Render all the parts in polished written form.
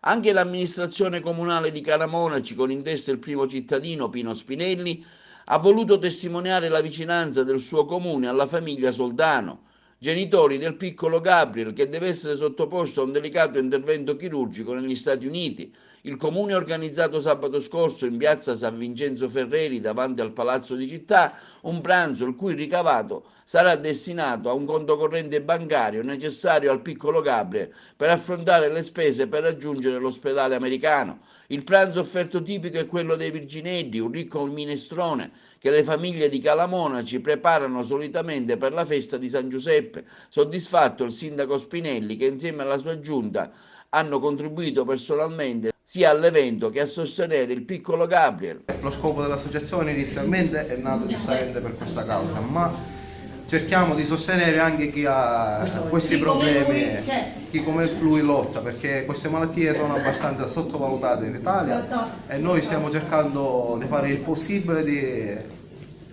Anche l'amministrazione comunale di Caramonaci, con in testa il primo cittadino Pino Spinelli, ha voluto testimoniare la vicinanza del suo comune alla famiglia Soldano, genitori del piccolo Gabriel che deve essere sottoposto a un delicato intervento chirurgico negli Stati Uniti. Il comune ha organizzato sabato scorso in piazza San Vincenzo Ferreri, davanti al Palazzo di Città, un pranzo il cui ricavato sarà destinato a un conto corrente bancario necessario al piccolo Gabriel per affrontare le spese per raggiungere l'ospedale americano. Il pranzo offerto tipico è quello dei Virginelli, un ricco minestrone che le famiglie di Calamonaci preparano solitamente per la festa di San Giuseppe. Soddisfatto il sindaco Spinelli, che insieme alla sua giunta hanno contribuito personalmente sia all'evento che a sostenere il piccolo Gabriel. Lo scopo dell'associazione inizialmente è nato giustamente per questa causa, ma cerchiamo di sostenere anche chi ha questi problemi, chi come lui lotta, perché queste malattie sono abbastanza sottovalutate in Italia e noi stiamo cercando di fare il possibile di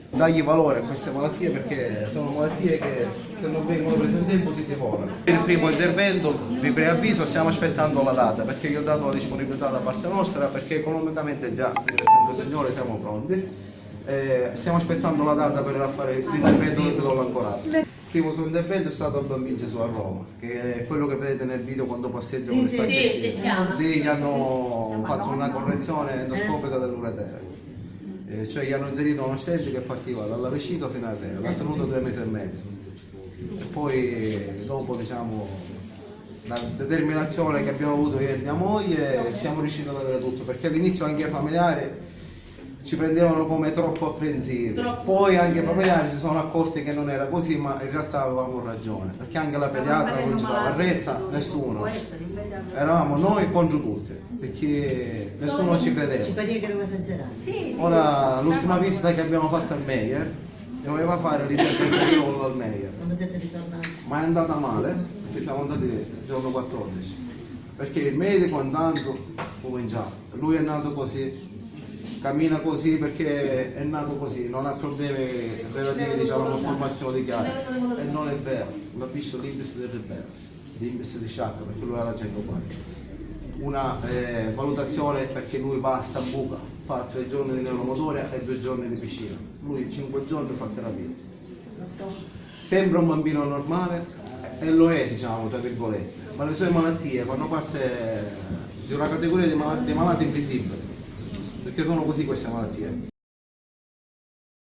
dargli valore a queste malattie, perché sono malattie che se non vengono prese in tempo ti devorano. Per il primo intervento vi preavviso, stiamo aspettando la data, perché io ho dato la disponibilità da parte nostra, perché economicamente già, ringrazio il Signore, siamo pronti. Stiamo aspettando la data per fare l'intervento che do l'ancorato. Il primo suo intervento è stato al Bambino Gesù a Roma, che è quello che vedete nel video quando passeggia con il sacchettino. Lì gli hanno fatto una correzione endoscopica dell'uretere. Cioè gli hanno inserito uno stent che partiva dalla vescica fino al rene, l'ha tenuto 3 mesi e mezzo. E poi dopo, diciamo, la determinazione che abbiamo avuto io e mia moglie, siamo riusciti ad avere tutto, perché all'inizio anche i familiari ci prendevano come troppo apprensivi, poi anche i familiari si sono accorti che non era così, ma in realtà avevamo ragione, perché anche la pediatra non ci dava retta, nessuno, eravamo noi contro tutti, perché nessuno ci credeva. Ora l'ultima visita che abbiamo fatto al Meyer doveva fare l'intervento al Meyer, ma è andata male, perché siamo andati il giorno 14, perché il medico andando cominciava, lui è nato così, cammina così perché è nato così, non ha problemi relativi, diciamo, alla malformazione di chiave, e non è vero, l'ha visto l'indice del ribello, l'indice di Sciacca, perché lui era 104, una valutazione perché lui va a Sambuca, fa 3 giorni di neuromotore e 2 giorni di piscina, lui 5 giorni fa terapia, sembra un bambino normale e lo è, diciamo, tra virgolette, ma le sue malattie fanno parte di una categoria di malati invisibili, perché sono così queste malattie.